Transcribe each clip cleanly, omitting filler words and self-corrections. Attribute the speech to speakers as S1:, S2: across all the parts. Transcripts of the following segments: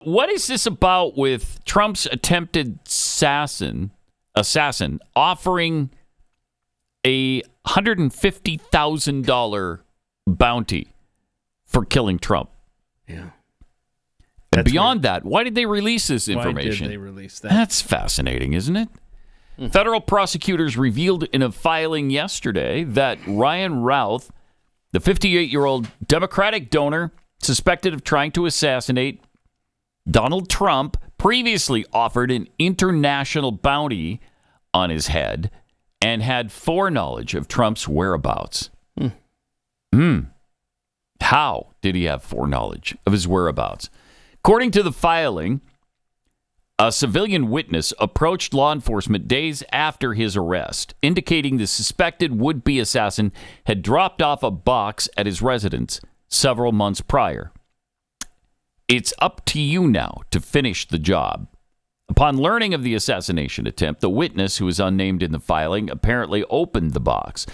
S1: What is this about with Trump's attempted assassin offering a $150,000 bounty for killing Trump?
S2: Yeah.
S1: And beyond that, why did they release this information?
S2: Why did they release that?
S1: That's fascinating, isn't it? Federal prosecutors revealed in a filing yesterday that Ryan Routh, the 58-year-old Democratic donor suspected of trying to assassinate Donald Trump, previously offered an international bounty on his head and had foreknowledge of Trump's whereabouts. How did he have foreknowledge of his whereabouts? According to the filing, a civilian witness approached law enforcement days after his arrest, indicating the suspected would-be assassin had dropped off a box at his residence several months prior. It's up to you now to finish the job. Upon learning of the assassination attempt, the witness, who is unnamed in the filing, apparently opened the box.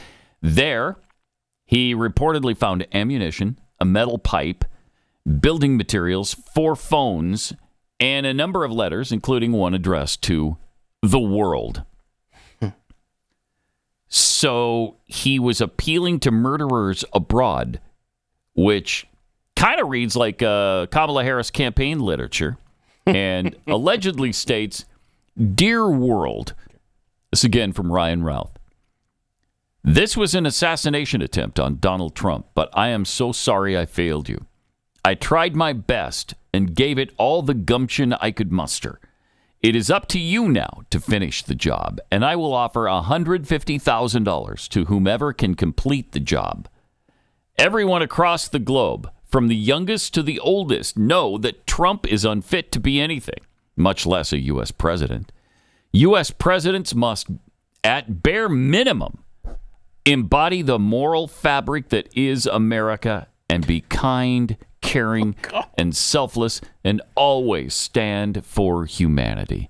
S1: There, he reportedly found ammunition, a metal pipe, building materials, 4 phones, and a number of letters, including one addressed to the world. So he was appealing to murderers abroad, which kind of reads like Kamala Harris campaign literature, and allegedly states, "Dear world," this again from Ryan Routh, "this was an assassination attempt on Donald Trump, but I am so sorry I failed you. I tried my best and gave it all the gumption I could muster. It is up to you now to finish the job, and I will offer $150,000 to whomever can complete the job. Everyone across the globe, from the youngest to the oldest, know that Trump is unfit to be anything, much less a U.S. president. U.S. presidents must, at bare minimum, embody the moral fabric that is America and be kind, caring, and selfless, and always stand for humanity."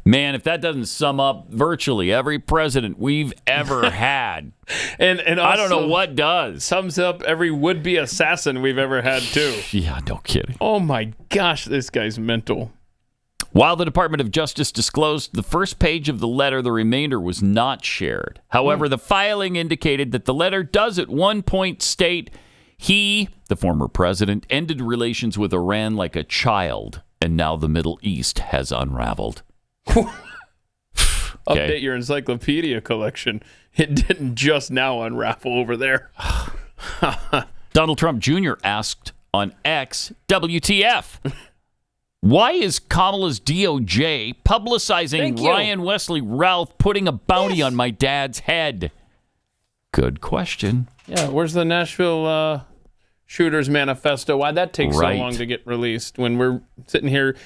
S1: Man, if that doesn't sum up virtually every president we've ever had,
S2: and
S1: I don't know what does.
S2: Sums up every would-be assassin we've ever had, too.
S1: Yeah, no kidding.
S2: Oh, my gosh, this guy's mental.
S1: While the Department of Justice disclosed the first page of the letter, the remainder was not shared. However, the filing indicated that the letter does at one point state he, the former president, ended relations with Iran like a child, and now the Middle East has unraveled.
S2: Update your encyclopedia collection. It didn't just now unravel over there.
S1: Donald Trump Jr. asked on X, WTF? Why is Kamala's DOJ publicizing Ryan Wesley Routh putting a bounty on my dad's head? Good question.
S2: Yeah, where's the Nashville Shooters Manifesto? Why'd that take so long to get released when we're sitting here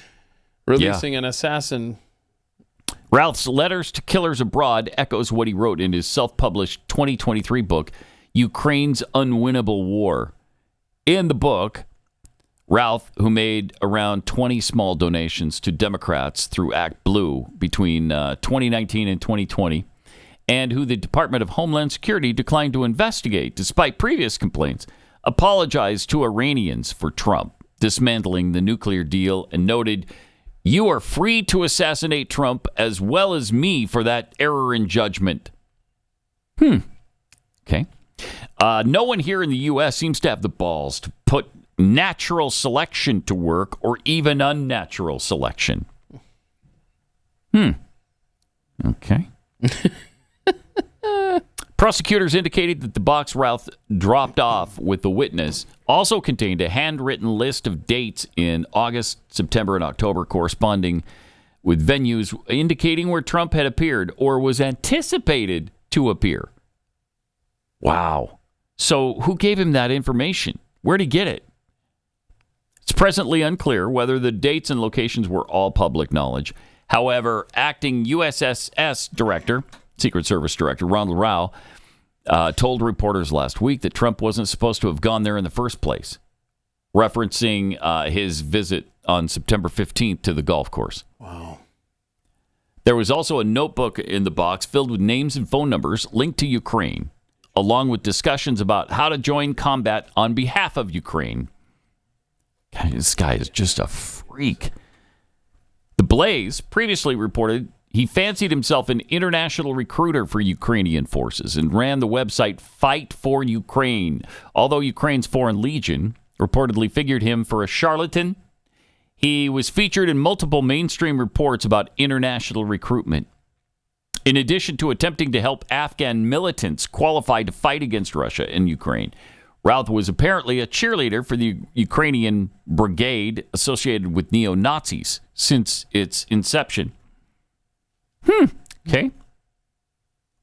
S2: releasing an assassin?
S1: Routh's letters to killers abroad echoes what he wrote in his self-published 2023 book, Ukraine's Unwinnable War. In the book, Routh, who made around 20 small donations to Democrats through Act Blue between 2019 and 2020, and who the Department of Homeland Security declined to investigate despite previous complaints, apologized to Iranians for Trump dismantling the nuclear deal and noted, "You are free to assassinate Trump as well as me for that error in judgment." Okay. No one here in the U.S. seems to have the balls to put natural selection to work, or even unnatural selection. Okay. Prosecutors indicated that the box Routh dropped off with the witness also contained a handwritten list of dates in August, September, and October corresponding with venues indicating where Trump had appeared or was anticipated to appear. Wow. So who gave him that information? Where'd he get it? It's presently unclear whether the dates and locations were all public knowledge. However, acting USSS Director, Secret Service Director Ronald Rao, told reporters last week that Trump wasn't supposed to have gone there in the first place, referencing his visit on September 15th to the golf course.
S2: Wow.
S1: There was also a notebook in the box filled with names and phone numbers linked to Ukraine, along with discussions about how to join combat on behalf of Ukraine. This guy is just a freak. The Blaze previously reported he fancied himself an international recruiter for Ukrainian forces and ran the website Fight for Ukraine. Although Ukraine's Foreign Legion reportedly figured him for a charlatan, he was featured in multiple mainstream reports about international recruitment. In addition to attempting to help Afghan militants qualify to fight against Russia and Ukraine, Routh was apparently a cheerleader for the Ukrainian brigade associated with neo-Nazis since its inception. Okay.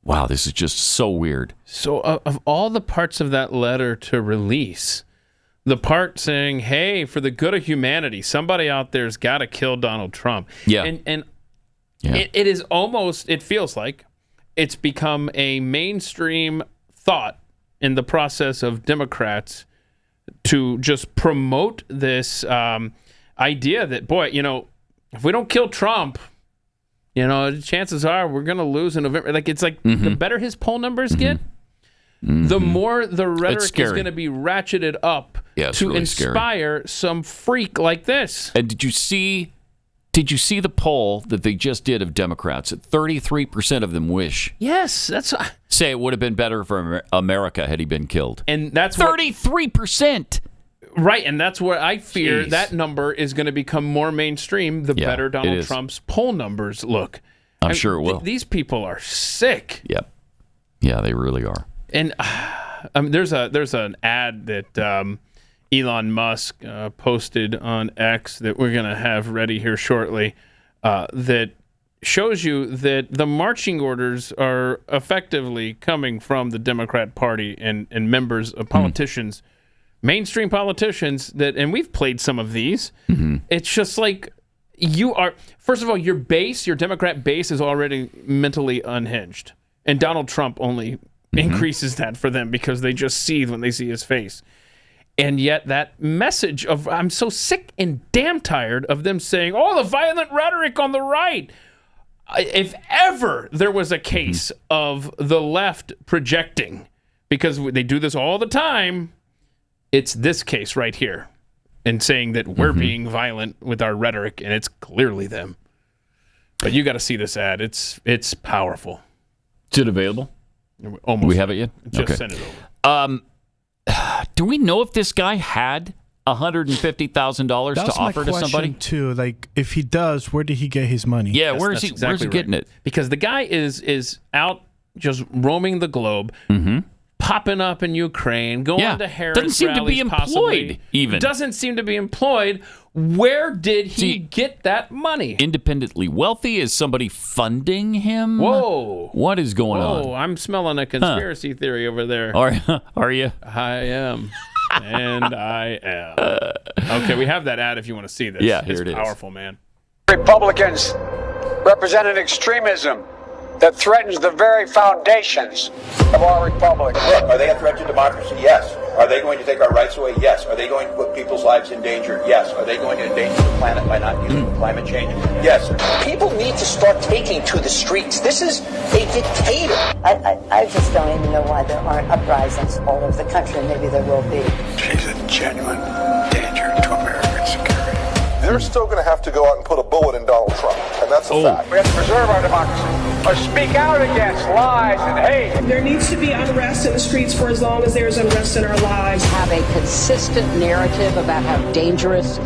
S1: Wow, this is just so weird.
S2: So of all the parts of that letter to release, the part saying, hey, for the good of humanity, somebody out there's got to kill Donald Trump.
S1: Yeah.
S2: And it is almost, it feels like it's become a mainstream thought in the process of Democrats to just promote this idea that, boy, if we don't kill Trump, chances are we're going to lose in November. Like, it's like the better his poll numbers get, the more the rhetoric is going to be ratcheted up to really inspire some freak like this.
S1: And did you see the poll that they just did of Democrats? That 33% of them wish.
S2: Yes,
S1: say it would have been better for America had he been killed.
S2: And that's
S1: 33%.
S2: Right, and that's where I fear that number is going to become more mainstream the better Donald Trump's poll numbers look.
S1: I'm sure it will.
S2: These people are sick.
S1: Yep. Yeah, they really are.
S2: And there's an ad that Elon Musk posted on X that we're going to have ready here shortly that shows you that the marching orders are effectively coming from the Democrat Party and members of politicians, mainstream politicians, and we've played some of these. It's just like first of all, your Democrat base is already mentally unhinged. And Donald Trump only increases that for them because they just seethe when they see his face. And yet that message of, I'm so sick and damn tired of them saying, the violent rhetoric on the right. If ever there was a case of the left projecting, because they do this all the time, it's this case right here, and saying that we're being violent with our rhetoric, and it's clearly them. But you got to see this ad. It's powerful.
S1: Is it available?
S2: Almost.
S1: Do we have it yet?
S2: Just send it over.
S1: Do we know if this guy had $150,000 to offer to somebody?
S3: Too. Like, if he does, where did he get his money?
S1: Yeah, where's he getting it?
S2: Because the guy is out just roaming the globe, popping up in Ukraine, going to Harris
S1: doesn't seem to be employed.
S2: Possibly.
S1: Even
S2: doesn't seem to be employed. Where did he get that money?
S1: Independently wealthy? Is somebody funding him?
S2: Whoa!
S1: What is going on?
S2: I'm smelling a conspiracy theory over there.
S1: Are you?
S2: I am. And I am. Okay, we have that ad if you want to see this.
S1: Yeah, here it is.
S2: It's powerful, man.
S4: Republicans represent an extremism that threatens the very foundations of our republic.
S5: Are they a threat to democracy? Yes. Are they going to take our rights away? Yes. Are they going to put people's lives in danger? Yes. Are they going to endanger the planet by not dealing with climate change? Yes.
S6: People need to start taking to the streets. This is a dictator.
S7: I just don't even know why there aren't uprisings all over the country. Maybe there will be.
S8: She's a genuine danger to American security.
S9: They're still going to have to go out and put a bullet in Donald Trump, and that's a fact.
S4: We have to preserve our democracy, or speak out against lies and hate.
S10: There needs to be unrest in the streets for as long as there's unrest in our lives.
S11: Have a consistent narrative about how dangerous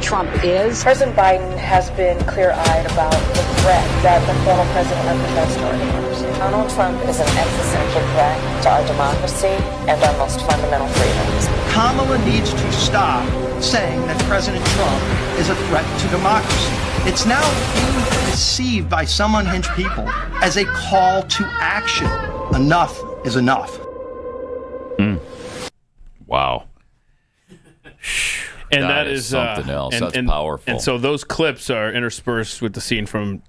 S11: Trump is.
S7: President Biden has been clear-eyed about the threat that the former president represents to our democracy. Donald Trump is an existential threat to our democracy and our most fundamental freedoms.
S6: Kamala needs to stop saying that President Trump is a threat to democracy. It's now being received by some unhinged people as a call to action. Enough is enough.
S1: Wow.
S2: And that is
S1: something else. That's powerful.
S2: And so those clips are interspersed with the scene from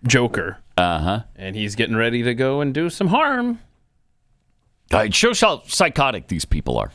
S2: Joker. And he's getting ready to go and do some harm.
S1: It shows how psychotic these people are.